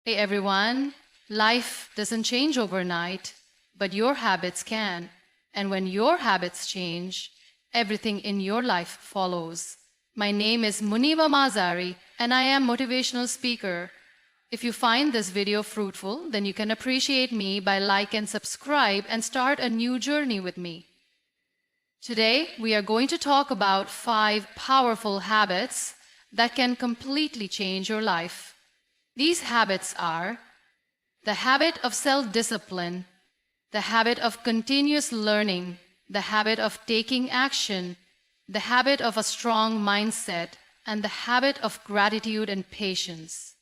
Hey everyone, life doesn't change overnight, but your habits can. And when your habits change, everything in your life follows. My name is Muniba Mazari, and I am motivational speaker. If you find this video fruitful, then you can appreciate me by like and subscribe and start a new journey with me. Today, we are going to talk about 5 powerful habits that can completely change your life. These habits are the habit of self-discipline, the habit of continuous learning, the habit of taking action, the habit of a strong mindset, and the habit of gratitude and patience.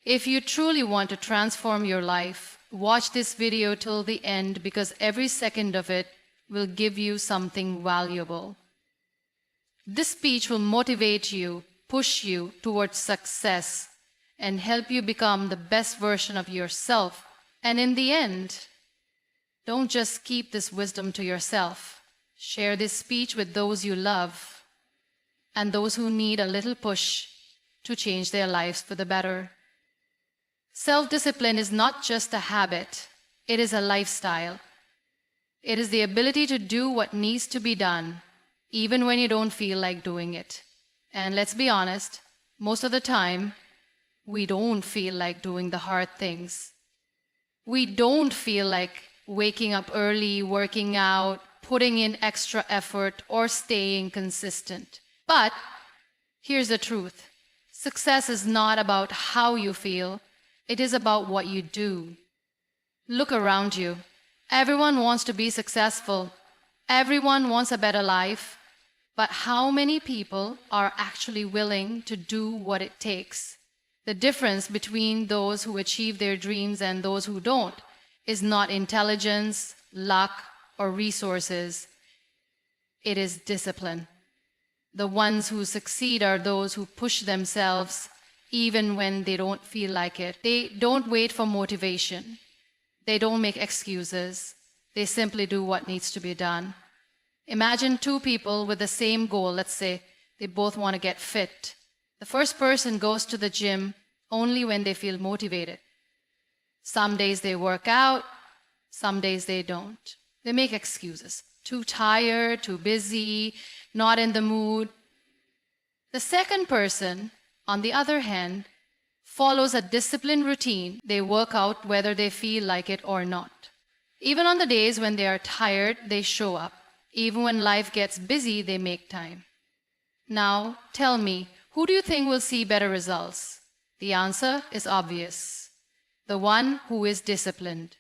If you truly want to transform your life, watch this video till the end because every second of it will give you something valuable. This speech will motivate you, push you towards success, and help you become the best version of yourself. And in the end, don't just keep this wisdom to yourself. Share this speech with those you love and those who need a little push to change their lives for the better. Self-discipline is not just a habit, it is a lifestyle. It is the ability to do what needs to be done, even when you don't feel like doing it. And let's be honest, most of the time, we don't feel like doing the hard things. We don't feel like waking up early, working out, putting in extra effort, or staying consistent. But here's the truth. Success is not about how you feel. It is about what you do. Look around you. Everyone wants to be successful. Everyone wants a better life. But how many people are actually willing to do what it takes? The difference between those who achieve their dreams and those who don't is not intelligence, luck, or resources. It is discipline. The ones who succeed are those who push themselves even when they don't feel like it. They don't wait for motivation. They don't make excuses. They simply do what needs to be done. Imagine 2 people with the same goal. Let's say they both want to get fit. The first person goes to the gym only when they feel motivated. Some days they work out, some days they don't. They make excuses. Too tired, too busy, not in the mood. The second person, on the other hand, follows a disciplined routine. They work out whether they feel like it or not. Even on the days when they are tired, they show up. Even when life gets busy, they make time. Now, tell me, who do you think will see better results? The answer is obvious. The one who is disciplined.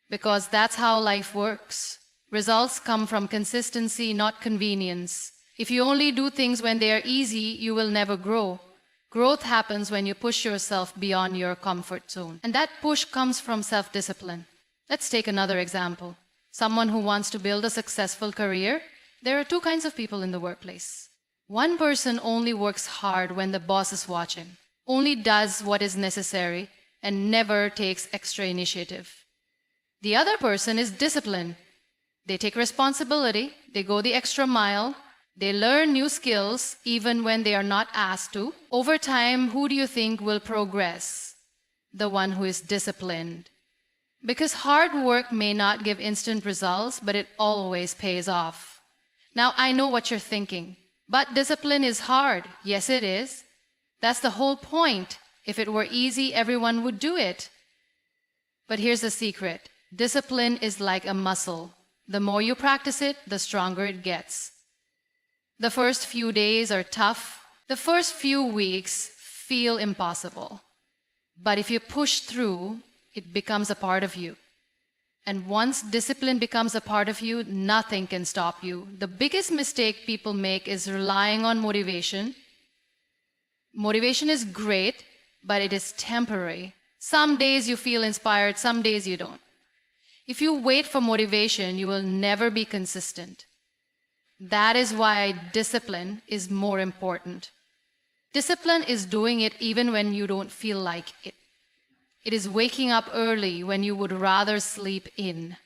Because that's how life works. Results come from consistency, not convenience. If you only do things when they are easy, you will never grow. Growth happens when you push yourself beyond your comfort zone. And that push comes from self-discipline. Let's take another example. Someone who wants to build a successful career. There are 2 kinds of people in the workplace. One person only works hard when the boss is watching, only does what is necessary, and never takes extra initiative. The other person is disciplined. They take responsibility, they go the extra mile, they learn new skills even when they are not asked to. Over time, who do you think will progress? The one who is disciplined. Because hard work may not give instant results, but it always pays off. Now, I know what you're thinking. But discipline is hard. Yes, it is. That's the whole point. If it were easy, everyone would do it. But here's the secret. Discipline is like a muscle. The more you practice it, the stronger it gets. The first few days are tough. The first few weeks feel impossible. But if you push through, it becomes a part of you. And once discipline becomes a part of you, nothing can stop you. The biggest mistake people make is relying on motivation. Motivation is great, but it is temporary. Some days you feel inspired, some days you don't. If you wait for motivation, you will never be consistent. That is why discipline is more important. Discipline is doing it even when you don't feel like it. It is waking up early when you would rather sleep in.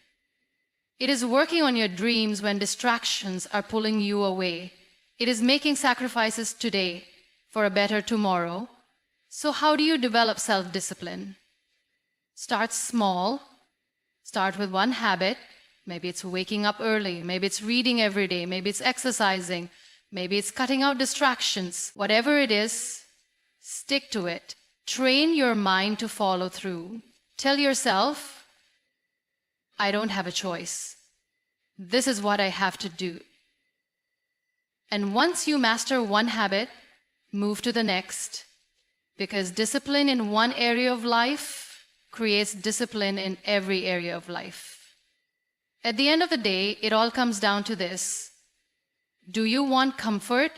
It is working on your dreams when distractions are pulling you away. It is making sacrifices today for a better tomorrow. So, how do you develop self discipline? Start small. Start with one habit. Maybe it's waking up early. Maybe it's reading every day. Maybe it's exercising. Maybe it's cutting out distractions. Whatever it is, stick to it. Train your mind to follow through. Tell yourself, I don't have a choice. This is what I have to do. And once you master one habit, move to the next. Because discipline in one area of life creates discipline in every area of life. At the end of the day, it all comes down to this. Do you want comfort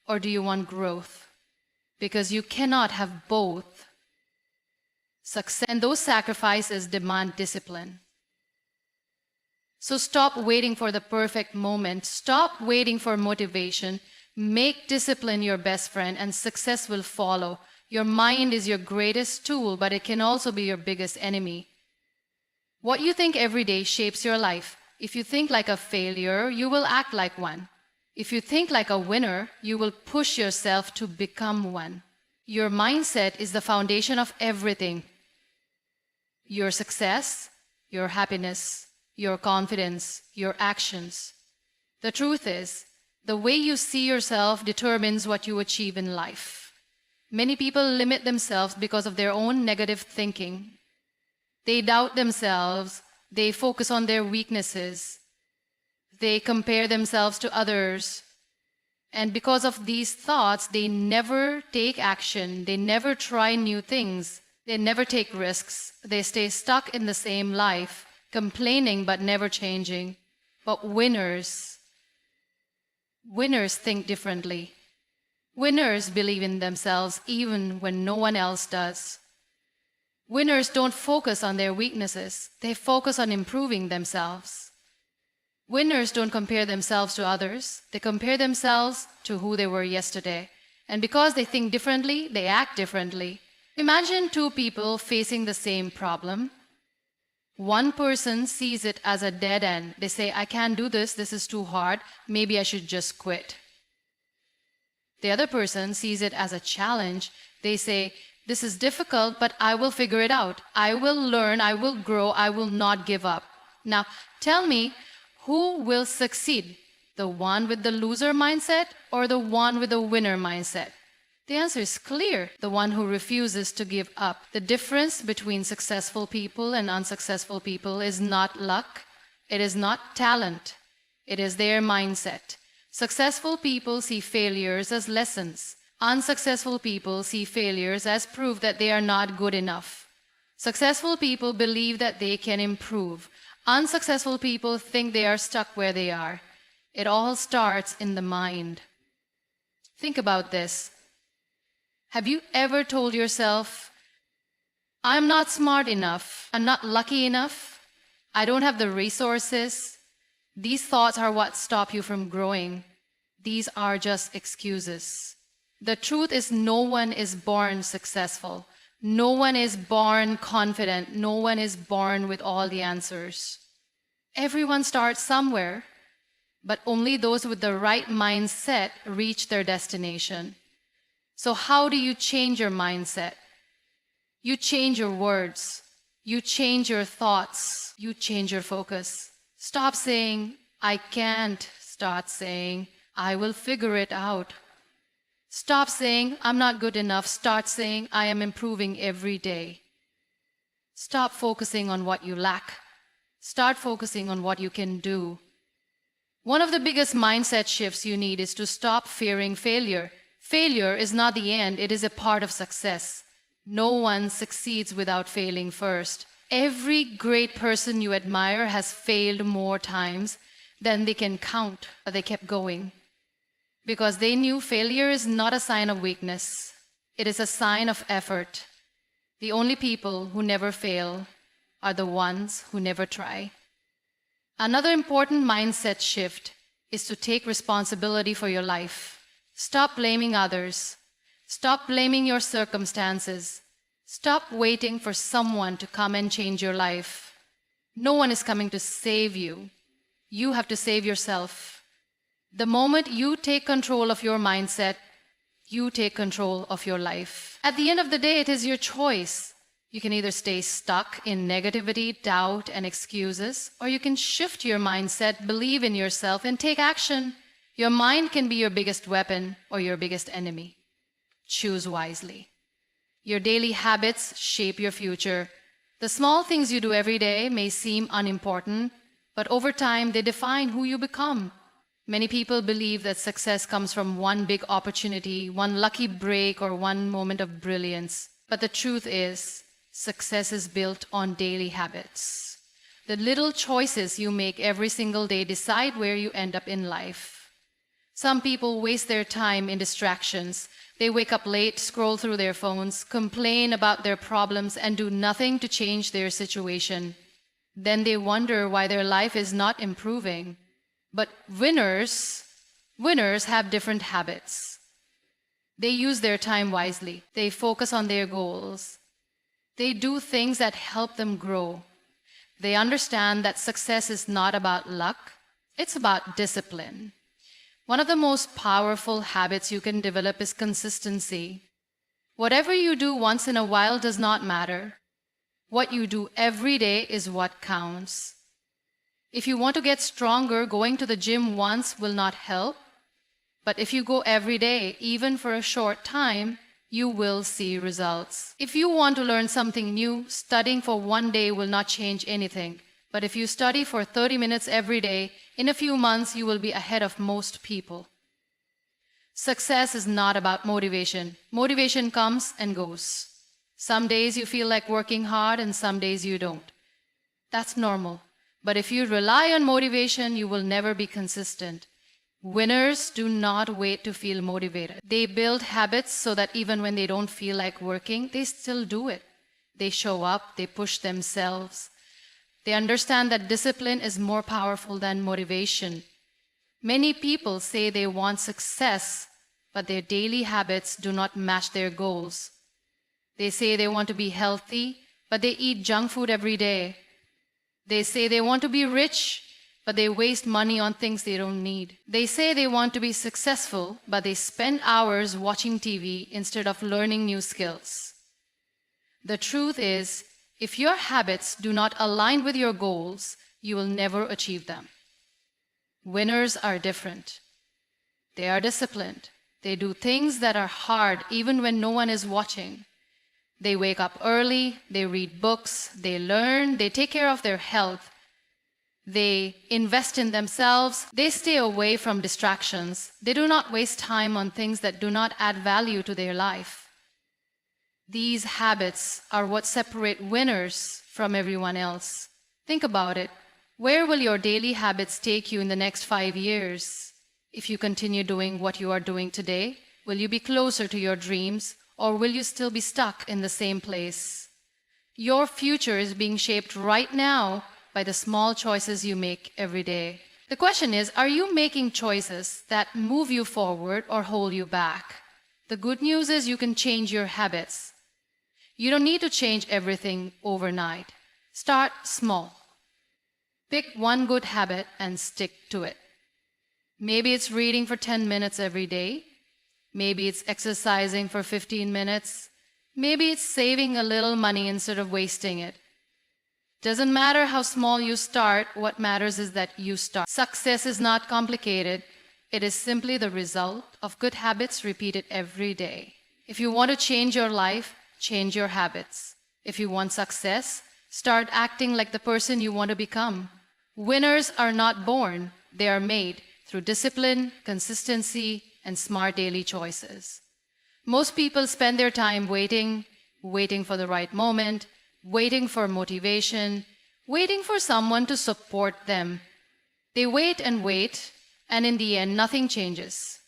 or do you want growth? Because you cannot have both. Success and those sacrifices demand discipline. So stop waiting for the perfect moment. Stop waiting for motivation. Make discipline your best friend and success will follow. Your mind is your greatest tool, but it can also be your biggest enemy. What you think every day shapes your life. If you think like a failure, you will act like one. If you think like a winner, you will push yourself to become one. Your mindset is the foundation of everything. Your success, your happiness, your confidence, your actions. The truth is, the way you see yourself determines what you achieve in life. Many people limit themselves because of their own negative thinking. They doubt themselves, they focus on their weaknesses, they compare themselves to others. And because of these thoughts, they never take action, they never try new things, they never take risks, they stay stuck in the same life, complaining but never changing. But winners think differently. Winners believe in themselves even when no one else does. Winners don't focus on their weaknesses, they focus on improving themselves. Winners don't compare themselves to others, they compare themselves to who they were yesterday. And because they think differently, they act differently. Imagine two people facing the same problem. One person sees it as a dead end. They say, I can't do this, this is too hard, maybe I should just quit. The other person sees it as a challenge. They say, this is difficult, but I will figure it out. I will learn, I will grow, I will not give up. Now, tell me, who will succeed? The one with the loser mindset or the one with the winner mindset? The answer is clear, the one who refuses to give up. The difference between successful people and unsuccessful people is not luck, it is not talent, it is their mindset. Successful people see failures as lessons. Unsuccessful people see failures as proof that they are not good enough. Successful people believe that they can improve. Unsuccessful people think they are stuck where they are. It all starts in the mind. Think about this. Have you ever told yourself, I'm not smart enough, I'm not lucky enough, I don't have the resources? These thoughts are what stop you from growing. These are just excuses. The truth is no one is born successful. No one is born confident. No one is born with all the answers. Everyone starts somewhere, but only those with the right mindset reach their destination. So how do you change your mindset? You change your words. You change your thoughts. You change your focus. Stop saying, I can't. Start saying, I will figure it out. Stop saying, I'm not good enough. Start saying, I am improving every day. Stop focusing on what you lack. Start focusing on what you can do. One of the biggest mindset shifts you need is to stop fearing failure. Failure is not the end, it is a part of success. No one succeeds without failing first. Every great person you admire has failed more times than they can count, but they kept going. Because they knew failure is not a sign of weakness. It is a sign of effort. The only people who never fail are the ones who never try. Another important mindset shift is to take responsibility for your life. Stop blaming others. Stop blaming your circumstances. Stop waiting for someone to come and change your life. No one is coming to save you. You have to save yourself. The moment you take control of your mindset, You take control of your life. At the end of the day, it is your choice. You can either stay stuck in negativity, doubt, and excuses, or you can shift your mindset, believe in yourself, and take action. Your mind can be your biggest weapon or your biggest enemy. Choose wisely. Your daily habits shape your future. The small things you do every day may seem unimportant, but over time they define who you become. Many people believe that success comes from one big opportunity, one lucky break, or one moment of brilliance. But the truth is, success is built on daily habits. The little choices you make every single day decide where you end up in life. Some people waste their time in distractions. They wake up late, scroll through their phones, complain about their problems, and do nothing to change their situation. Then they wonder why their life is not improving. But winners have different habits. They use their time wisely. They focus on their goals. They do things that help them grow. They understand that success is not about luck, it's about discipline. One of the most powerful habits you can develop is consistency. Whatever you do once in a while does not matter. What you do every day is what counts. If you want to get stronger, going to the gym once will not help. But if you go every day, even for a short time, you will see results. If you want to learn something new, studying for one day will not change anything. But if you study for 30 minutes every day, in a few months you will be ahead of most people. Success is not about motivation. Motivation comes and goes. Some days you feel like working hard and some days you don't. That's normal. But if you rely on motivation, you will never be consistent. Winners do not wait to feel motivated. They build habits so that even when they don't feel like working, they still do it. They show up, they push themselves. They understand that discipline is more powerful than motivation. Many people say they want success, but their daily habits do not match their goals. They say they want to be healthy, but they eat junk food every day. They say they want to be rich, but they waste money on things they don't need. They say they want to be successful, but they spend hours watching TV instead of learning new skills. The truth is, if your habits do not align with your goals, you will never achieve them. Winners are different. They are disciplined. They do things that are hard even when no one is watching. They wake up early, they read books, they learn, they take care of their health. They invest in themselves, they stay away from distractions. They do not waste time on things that do not add value to their life. These habits are what separate winners from everyone else. Think about it. Where will your daily habits take you in the next 5 years? If you continue doing what you are doing today, will you be closer to your dreams? Or will you still be stuck in the same place? Your future is being shaped right now by the small choices you make every day. The question is, are you making choices that move you forward or hold you back? The good news is you can change your habits. You don't need to change everything overnight. Start small. Pick one good habit and stick to it. Maybe it's reading for 10 minutes every day. Maybe it's exercising for 15 minutes. Maybe it's saving a little money instead of wasting it. Doesn't matter how small you start, what matters is that you start. Success is not complicated. It is simply the result of good habits repeated every day. If you want to change your life, change your habits. If you want success, start acting like the person you want to become. Winners are not born, they are made through discipline, consistency, and smart daily choices. Most people spend their time waiting for the right moment, waiting for motivation, waiting for someone to support them. They wait, and in the end, nothing changes.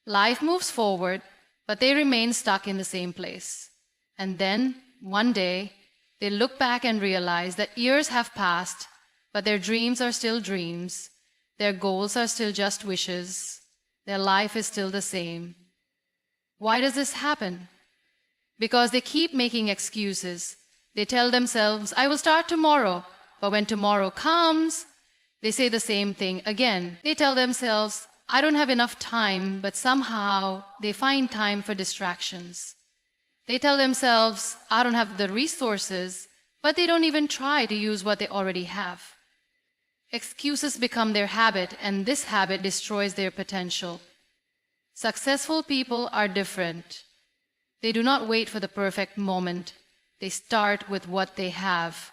Life moves forward, but they remain stuck in the same place. And then, one day, they look back and realize that years have passed, but their dreams are still dreams. Their goals are still just wishes. Their life is still the same. Why does this happen? Because they keep making excuses. They tell themselves, I will start tomorrow. But when tomorrow comes, they say the same thing again. They tell themselves, I don't have enough time, but somehow they find time for distractions. They tell themselves, I don't have the resources, but they don't even try to use what they already have. Excuses become their habit, and this habit destroys their potential. Successful people are different. They do not wait for the perfect moment. They start with what they have.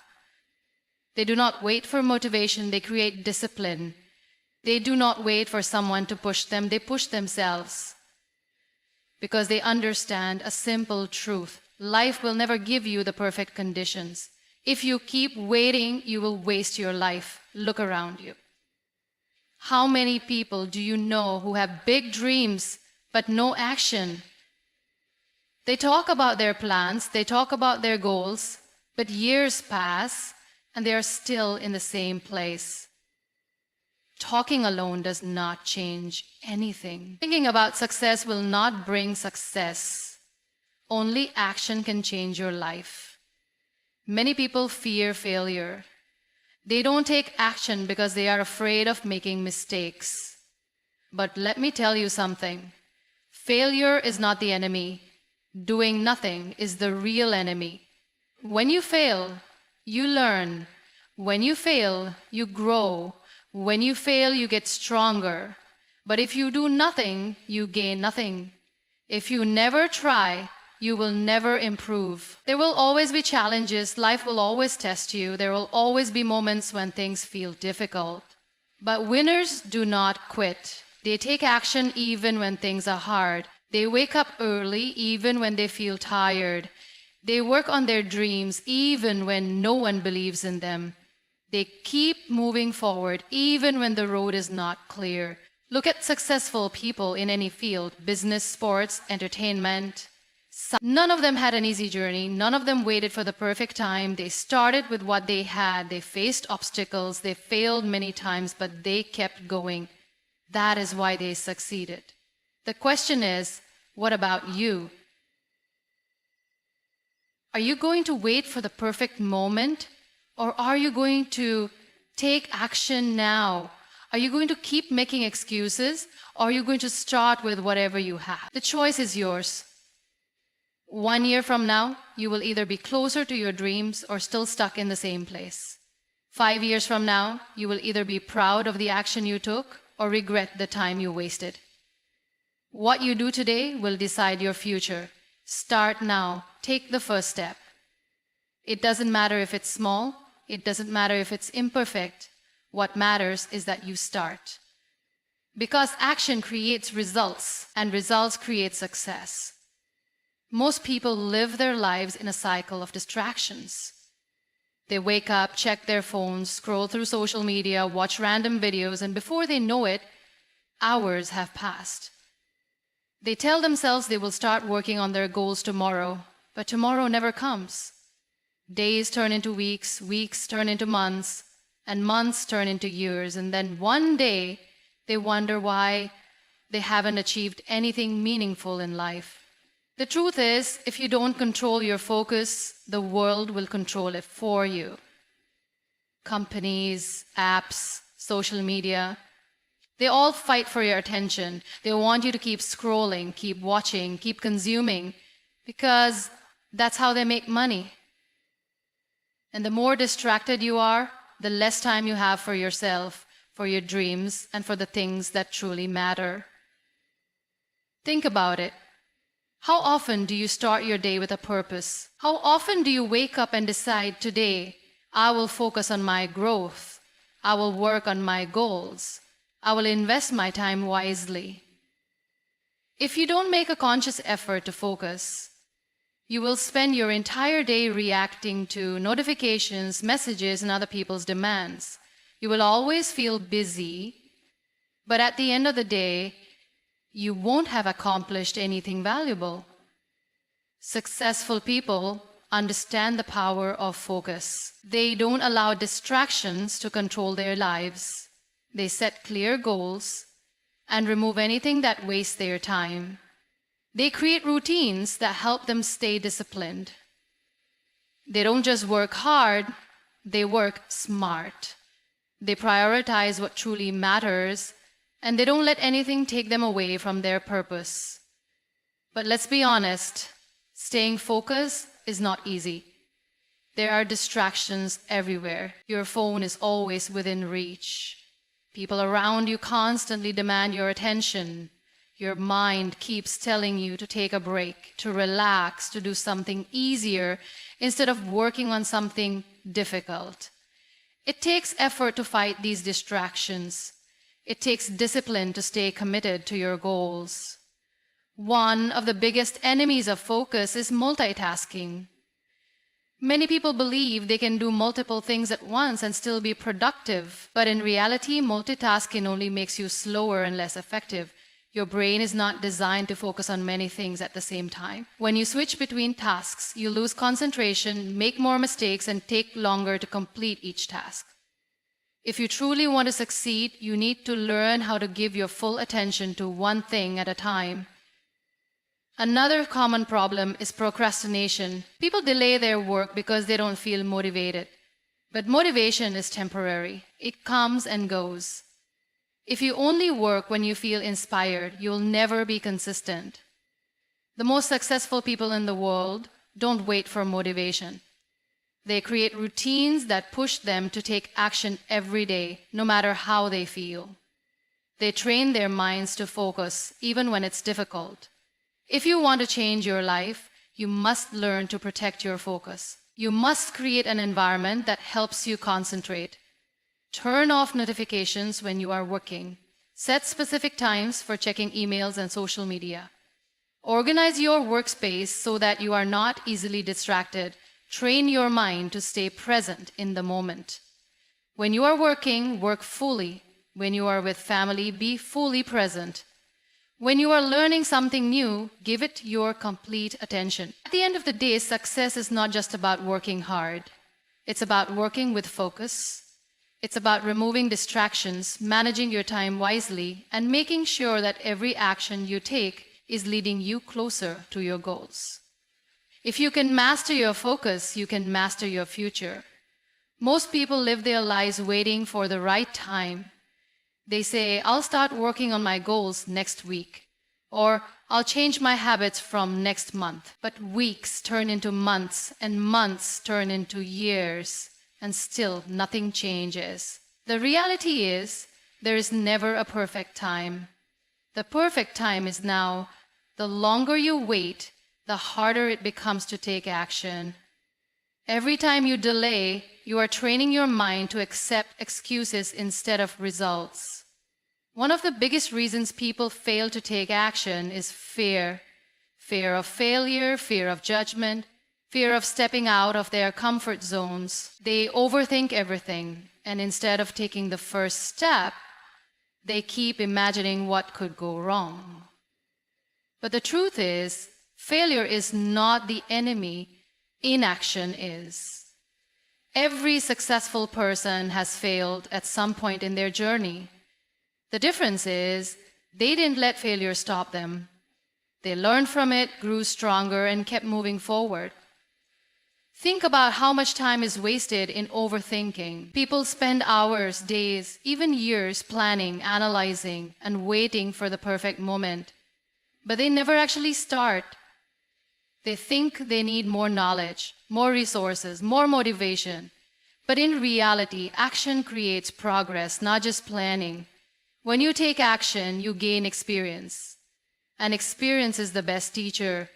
They do not wait for motivation, they create discipline. They do not wait for someone to push them, they push themselves. Because they understand a simple truth. Life will never give you the perfect conditions. If you keep waiting, you will waste your life. Look around you. How many people do you know who have big dreams but no action? They talk about their plans, they talk about their goals, but years pass and they are still in the same place. Talking alone does not change anything. Thinking about success will not bring success. Only action can change your life. Many people fear failure. They don't take action because they are afraid of making mistakes. But let me tell you something. Failure is not the enemy. Doing nothing is the real enemy. When you fail, you learn. When you fail, you grow. When you fail, you get stronger. But if you do nothing, you gain nothing. If you never try, you will never improve. There will always be challenges. Life will always test you. There will always be moments when things feel difficult. But winners do not quit. They take action even when things are hard. They wake up early even when they feel tired. They work on their dreams even when no one believes in them. They keep moving forward even when the road is not clear. Look at successful people in any field, business, sports, entertainment. None of them had an easy journey. None of them waited for the perfect time. They started with what they had. They faced obstacles. They failed many times, but they kept going. That is why they succeeded. The question is, what about you? Are you going to wait for the perfect moment? Or are you going to take action now? Are you going to keep making excuses? Or are you going to start with whatever you have? The choice is yours. 1 year from now, you will either be closer to your dreams or still stuck in the same place. 5 years from now, you will either be proud of the action you took or regret the time you wasted. What you do today will decide your future. Start now. Take the first step. It doesn't matter if it's small. It doesn't matter if it's imperfect. What matters is that you start. Because action creates results, and results create success. Most people live their lives in a cycle of distractions. They wake up, check their phones, scroll through social media, watch random videos, and before they know it, hours have passed. They tell themselves they will start working on their goals tomorrow, but tomorrow never comes. Days turn into weeks, weeks turn into months, and months turn into years, and then one day they wonder why they haven't achieved anything meaningful in life. The truth is, if you don't control your focus, the world will control it for you. Companies, apps, social media, they all fight for your attention. They want you to keep scrolling, keep watching, keep consuming, because that's how they make money. And the more distracted you are, the less time you have for yourself, for your dreams, and for the things that truly matter. Think about it. How often do you start your day with a purpose? How often do you wake up and decide, today, I will focus on my growth. I will work on my goals. I will invest my time wisely. If you don't make a conscious effort to focus, you will spend your entire day reacting to notifications, messages, and other people's demands. You will always feel busy, but at the end of the day, you won't have accomplished anything valuable. Successful people understand the power of focus. They don't allow distractions to control their lives. They set clear goals and remove anything that wastes their time. They create routines that help them stay disciplined. They don't just work hard, they work smart. They prioritize what truly matters and they don't let anything take them away from their purpose. But let's be honest, staying focused is not easy. There are distractions everywhere. Your phone is always within reach. People around you constantly demand your attention. Your mind keeps telling you to take a break, to relax, to do something easier instead of working on something difficult. It takes effort to fight these distractions. It takes discipline to stay committed to your goals. One of the biggest enemies of focus is multitasking. Many people believe they can do multiple things at once and still be productive, but in reality, multitasking only makes you slower and less effective. Your brain is not designed to focus on many things at the same time. When you switch between tasks, you lose concentration, make more mistakes, and take longer to complete each task. If you truly want to succeed, you need to learn how to give your full attention to one thing at a time. Another common problem is procrastination. People delay their work because they don't feel motivated. But motivation is temporary. It comes and goes. If you only work when you feel inspired, you'll never be consistent. The most successful people in the world don't wait for motivation. They create routines that push them to take action every day, no matter how they feel. They train their minds to focus, even when it's difficult. If you want to change your life, you must learn to protect your focus. You must create an environment that helps you concentrate. Turn off notifications when you are working. Set specific times for checking emails and social media. Organize your workspace so that you are not easily distracted. Train your mind to stay present in the moment. When you are working, work fully. When you are with family, be fully present. When you are learning something new, give it your complete attention. At the end of the day, success is not just about working hard. It's about working with focus. It's about removing distractions, managing your time wisely, and making sure that every action you take is leading you closer to your goals. If you can master your focus, you can master your future. Most people live their lives waiting for the right time. They say, I'll start working on my goals next week, or I'll change my habits from next month. But weeks turn into months, and months turn into years, and still nothing changes. The reality is, there is never a perfect time. The perfect time is now. The longer you wait, the harder it becomes to take action. Every time you delay, you are training your mind to accept excuses instead of results. One of the biggest reasons people fail to take action is fear. Fear of failure, fear of judgment, fear of stepping out of their comfort zones. They overthink everything, and instead of taking the first step, they keep imagining what could go wrong. But the truth is, failure is not the enemy. Inaction is. Every successful person has failed at some point in their journey. The difference is, they didn't let failure stop them. They learned from it, grew stronger, and kept moving forward. Think about how much time is wasted in overthinking. People spend hours, days, even years planning, analyzing, and waiting for the perfect moment. But they never actually start. They think they need more knowledge, more resources, more motivation. But in reality, action creates progress, not just planning. When you take action, you gain experience. And experience is the best teacher.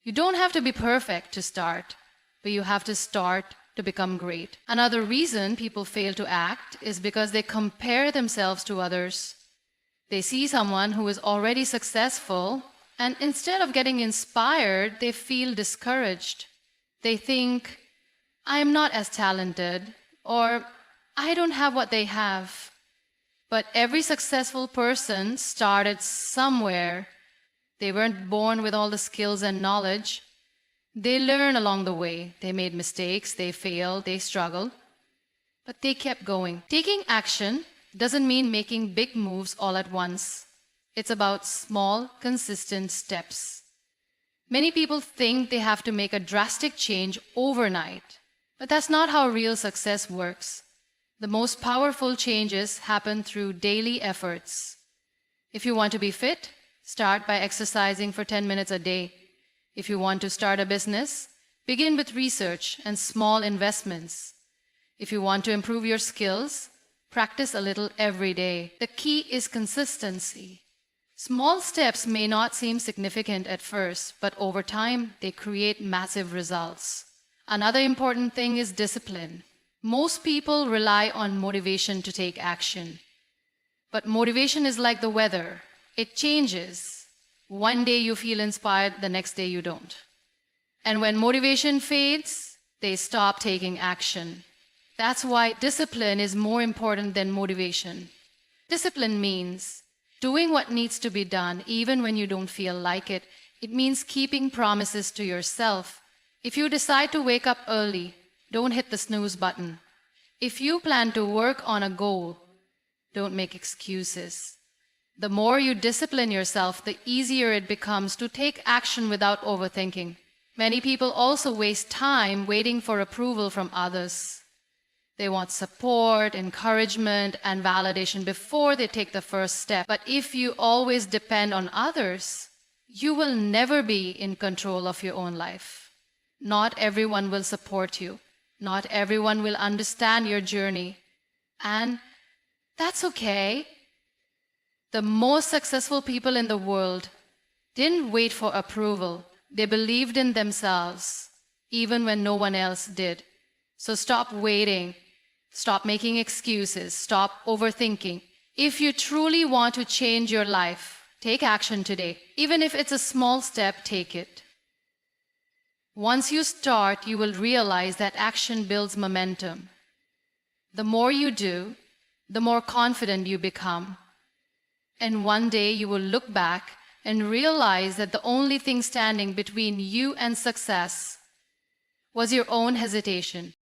You don't have to be perfect to start, but you have to start to become great. Another reason people fail to act is because they compare themselves to others. They see someone who is already successful, and instead of getting inspired, they feel discouraged. They think, I am not as talented, or I don't have what they have. But every successful person started somewhere. They weren't born with all the skills and knowledge. They learned along the way. They made mistakes, they failed, they struggled. But they kept going. Taking action doesn't mean making big moves all at once. It's about small, consistent steps. Many people think they have to make a drastic change overnight, but that's not how real success works. The most powerful changes happen through daily efforts. If you want to be fit, start by exercising for 10 minutes a day. If you want to start a business, begin with research and small investments. If you want to improve your skills, practice a little every day. The key is consistency. Small steps may not seem significant at first, but over time, they create massive results. Another important thing is discipline. Most people rely on motivation to take action. But motivation is like the weather. It changes. One day you feel inspired, the next day you don't. And when motivation fades, they stop taking action. That's why discipline is more important than motivation. Discipline means doing what needs to be done even when you don't feel like it. It means keeping promises to yourself. If you decide to wake up early, don't hit the snooze button. If you plan to work on a goal, don't make excuses. The more you discipline yourself, the easier it becomes to take action without overthinking. Many people also waste time waiting for approval from others. They want support, encouragement, and validation before they take the first step. But if you always depend on others, you will never be in control of your own life. Not everyone will support you. Not everyone will understand your journey. And that's okay. The most successful people in the world didn't wait for approval. They believed in themselves, even when no one else did. So stop waiting. Stop making excuses. Stop overthinking. If you truly want to change your life, take action today. Even if it's a small step, take it. Once you start, you will realize that action builds momentum. The more you do, the more confident you become. And one day you will look back and realize that the only thing standing between you and success was your own hesitation.